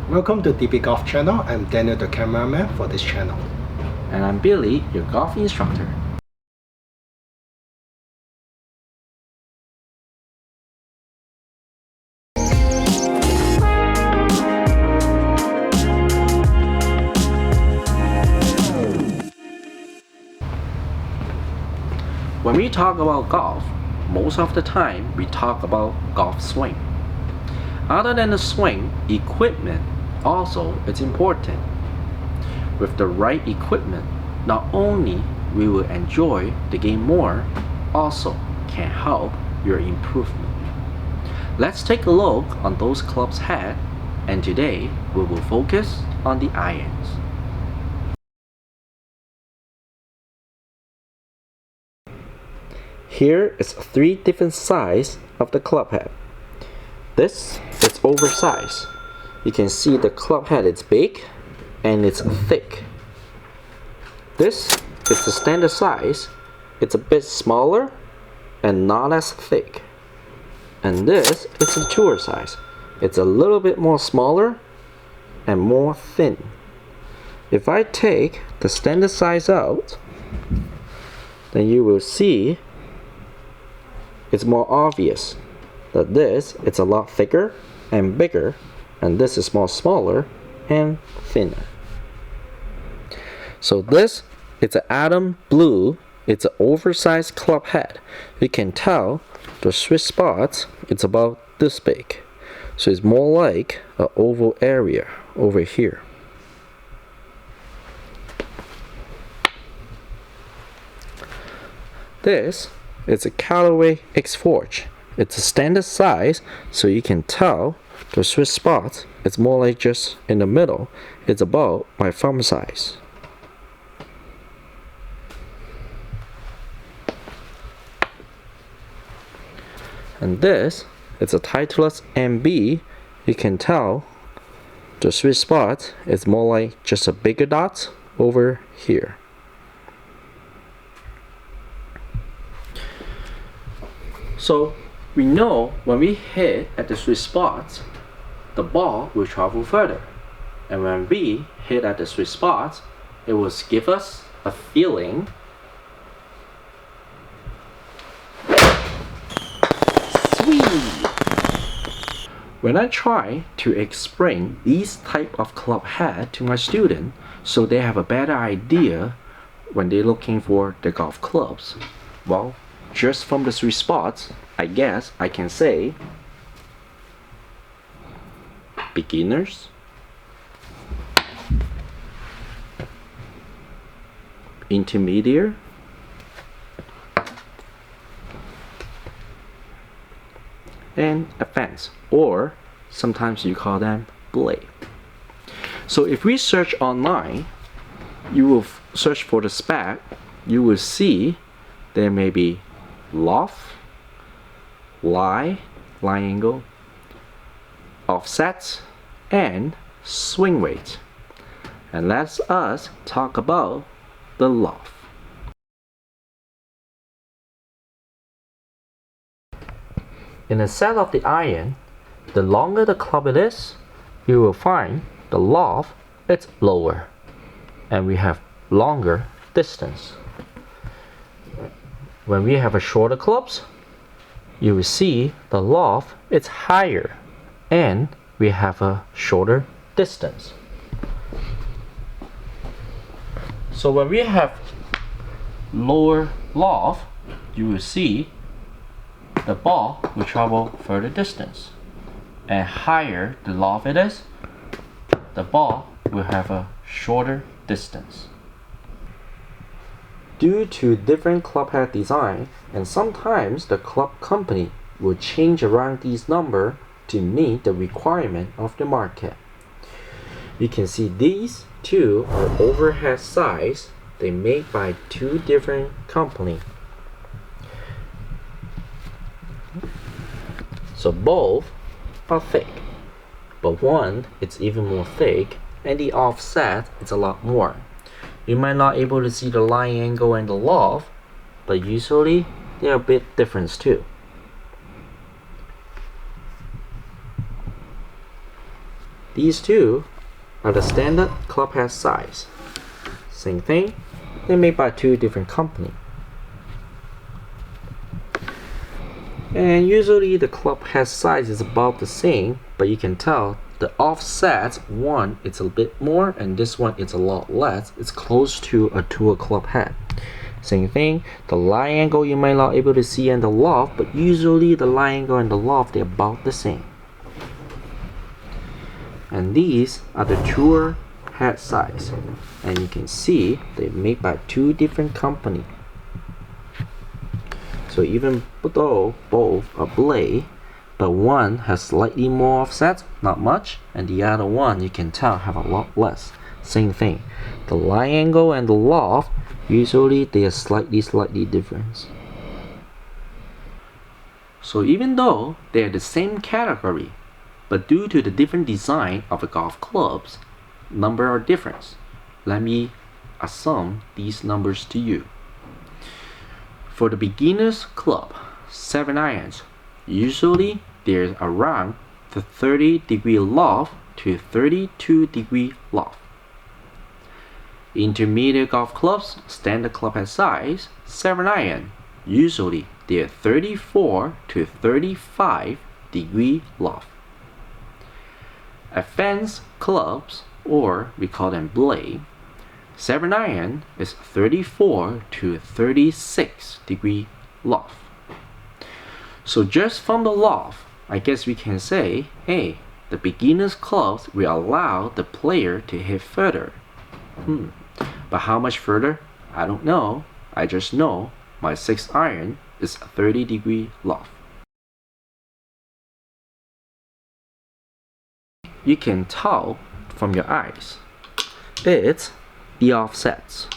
Welcome to DB Golf Channel. I'm Daniel, the cameraman for this channel. And I'm Billy, your golf instructor. When we talk about golf, most of the time we talk about golf swing. Other than the swing, equipment also is important. With the right equipment, not only we will enjoy the game more, also can help your improvement. Let's take a look on those clubs head, and today we will focus on the irons. Here is 3 different sizes of the club head. This is oversized. You can see the club head is big and it's thick. This is the standard size. It's a bit smaller and not as thick. And this is the tour size. It's a little bit more smaller and more thin. If I take the standard size out, then you will see it's more obvious that this is a lot thicker and bigger, and this is more smaller and thinner. So this is an Atom Blue. It's an oversized club head. You can tell the sweet spot it's about this big. So it's more like an oval area over here. This is a Callaway X-Forge. It's a standard size, so you can tell the sweet spot is more like just in the middle. It's about my thumb size. And this is a Titleist MB. You can tell the sweet spot is more like just a bigger dot over here. So we know when we hit at the sweet spot, the ball will travel further. And when we hit at the sweet spot, it will give us a feeling sweet. When I try to explain these type of club head to my student so they have a better idea when they're looking for the golf clubs, well, just from the 3 spots, I guess I can say beginners, intermediate, and advanced, or sometimes you call them blade. So if we search online, you will search for the spec, you will see there may be loft, lie angle, offset, and swing weight. And let us talk about the loft. In the set of the iron, the longer the club it is, you will find the loft is lower, and we have longer distance. When we have a shorter clubs, you will see the loft is higher and we have a shorter distance. So when we have lower loft, you will see the ball will travel further distance, and higher the loft it is, the ball will have a shorter distance. Due to different club head design, and sometimes the club company will change around these numbers to meet the requirement of the market. You can see these 2 are overhead size. They made by 2 different companies. So both are thick, but one is even more thick, and the offset is a lot more. You might not able to see the line angle and the loft, but usually they are a bit different too. These two are the standard club head size. Same thing, they're made by two different companies. And usually the club head size is about the same, but you can tell the offset, one it's a bit more and this one it's a lot less. It's close to a tour club head. Same thing, the lie angle you might not be able to see in the Loft, but usually the lie angle and the Loft they're about the same. And these are the tour head size, and you can see they're made by two different companies. So even though both are blade, but one has slightly more offset, not much, and the other one you can tell have a lot less. Same thing, the lie angle and the Loft usually they are slightly different. So even though they are the same category, but due to the different design of the golf clubs, number are different. Let me assume these numbers to you. For the beginner's club, 7 irons, usually there's around the 30-degree loft to 32-degree loft. Intermediate golf clubs, standard club head size, 7 iron, usually they're 34 to 35-degree loft. Advanced clubs, or we call them blade, 7 iron is 34 to 36-degree loft. So just from the loft, I guess we can say, hey, the beginner's clubs will allow the player to hit further. But how much further? I don't know. I just know my 6 iron is 30-degree loft. You can tell from your eyes, it's the offsets.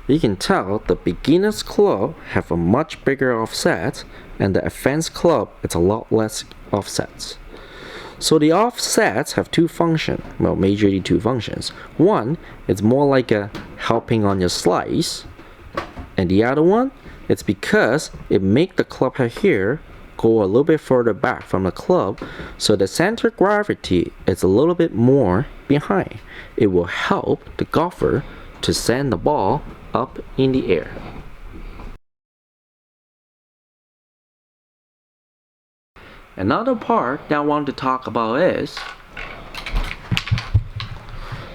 You can tell the beginner's club have a much bigger offset, and the advanced club it's a lot less offsets. So the offsets have two functions, well, majorly two functions. One, it's more like a helping on your slice, and the other one, it's because it make the club head here go a little bit further back from the club, so the center of gravity is a little bit more behind. It will help the golfer to send the ball up in the air. Another part that I want to talk about is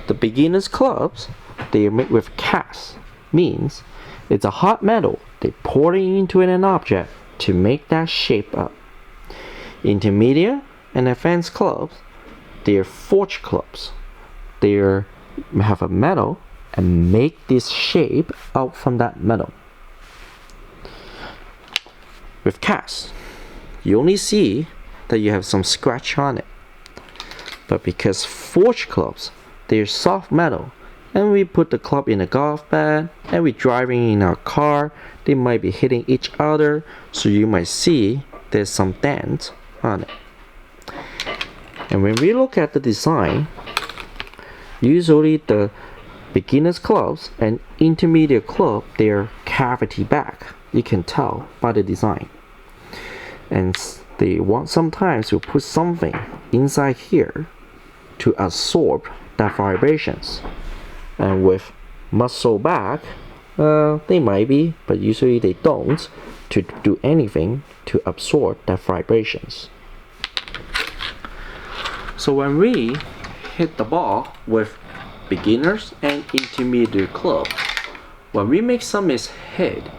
the beginner's clubs. They are made with cast, means it's a hot metal. They pour it into an object to make that shape up. Intermediate and advanced clubs, they are forged clubs. They have a metal and make this shape out from that metal. With cast, you only see that you have some scratch on it. But because forged clubs, they're soft metal, and we put the club in a golf bag and we're driving in our car, they might be hitting each other, so you might see there's some dent on it. And when we look at the design, usually the beginner's clubs and intermediate club, they're cavity back. You can tell by the design. And they want sometimes to put something inside here to absorb that vibrations. And with muscle back, they might be, but usually they don't, to do anything to absorb that vibrations. So when we hit the ball with beginners and intermediate club, when we make some mishit,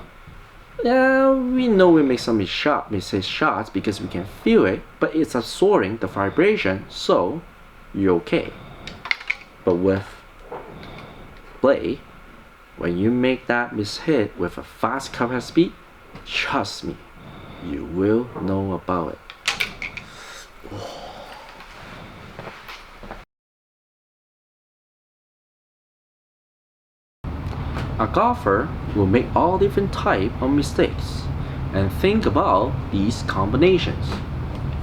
we know we make some mistake shots because we can feel it, but it's absorbing the vibration, so you're okay. But with play, when you make that mishit with a fast club head speed, trust me, you will know about it. A golfer will make all different type of mistakes and think about these combinations.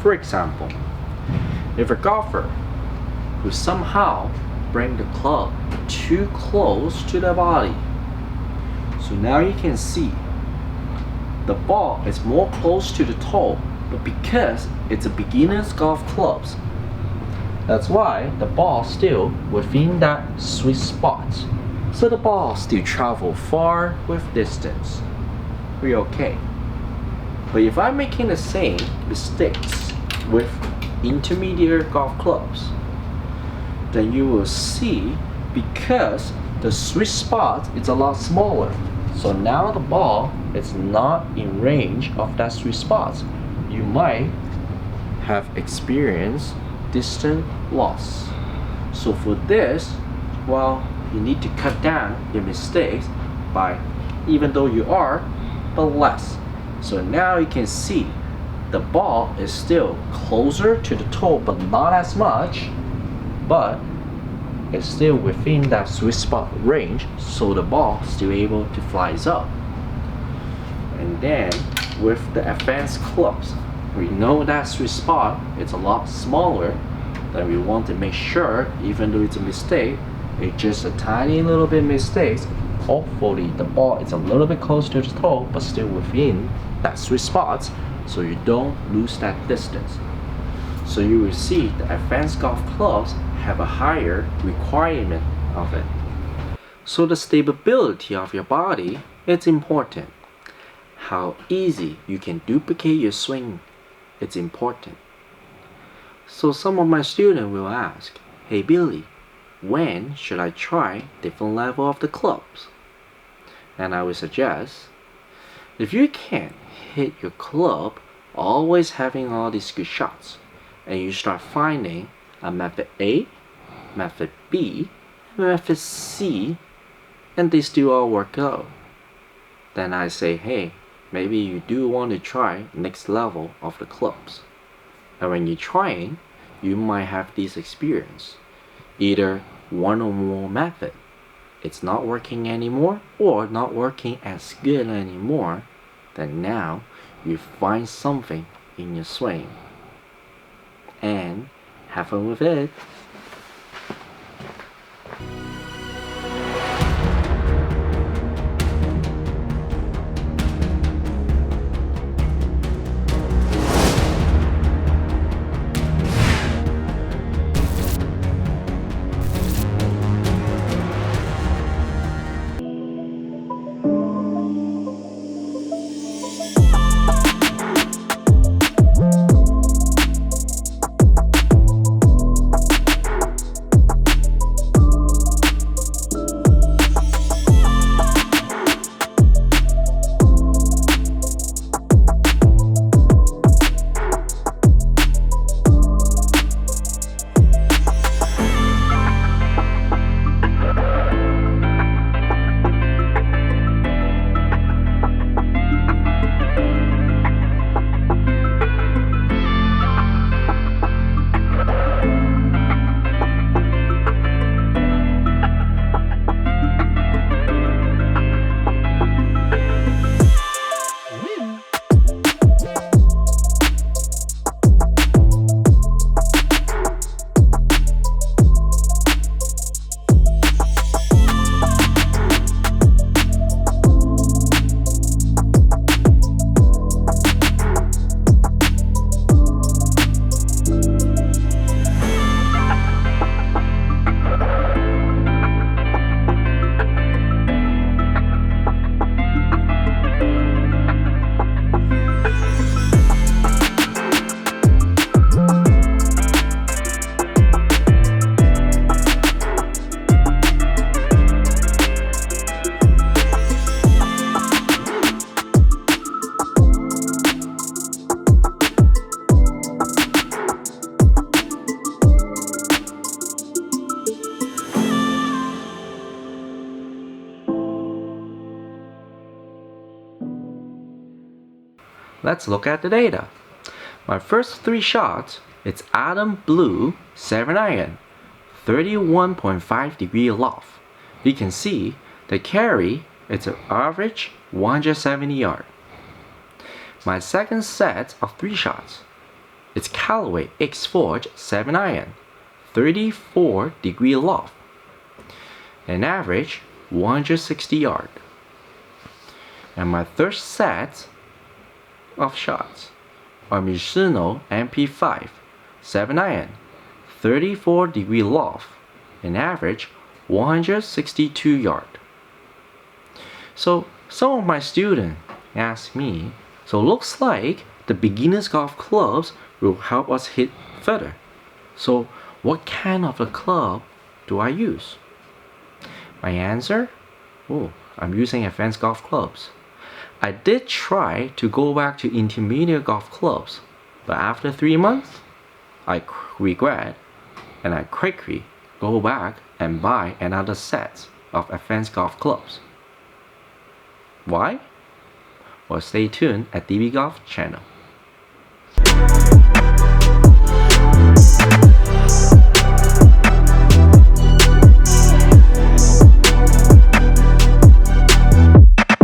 For example, if a golfer who somehow bring the club too close to the body, so now you can see the ball is more close to the toe, but because it's a beginner's golf clubs, That's why the ball still within that sweet spot. So the ball still travel far with distance. We're okay. But if I'm making the same mistakes with intermediate golf clubs, then you will see because the sweet spot is a lot smaller. So now the ball is not in range of that sweet spot. You might have experienced distant loss. So for this, well, you need to cut down your mistakes by, even though you are, but less. So now you can see the ball is still closer to the toe, but not as much, but it's still within that sweet spot range, so the ball still able to flies up. And then with the advanced clubs, we know that sweet spot is a lot smaller, then we want to make sure, even though it's a mistake, it's just a tiny little bit mistakes, hopefully the ball is a little bit close to the toe but still within that sweet spot, so you don't lose that distance. So you will see the advanced golf clubs have a higher requirement of it. So the stability of your body is important. How easy you can duplicate your swing is important. So some of my students will ask, hey Billy, when should I try different level of the clubs? And I will suggest, if you can't hit your club always having all these good shots, and you start finding a method A, method B, and method C, and they still all work out, then I say, hey, maybe you do want to try next level of the clubs. And when you're trying, you might have this experience. Either one or more method, it's not working anymore, or not working as good anymore, then now you find something in your swing. And have fun with it. Let's look at the data. My first 3 shots, it's Adam Blue 7-iron, 31.5 degree loft. You can see the carry, it's an average 170 yard. My second set of 3 shots, it's Callaway X-Forge 7-iron, 34 degree loft, an average 160 yard. And my third set of shots are Mizuno MP5 7-iron, 34-degree loft, an average 162 yards. So some of my students ask me, so looks like the beginner's golf clubs will help us hit further. So what kind of a club do I use? My answer? I'm using advanced golf clubs. I did try to go back to intermediate golf clubs, but after 3 months, I regret and I quickly go back and buy another set of advanced golf clubs. Why? Well, stay tuned at DB Golf Channel.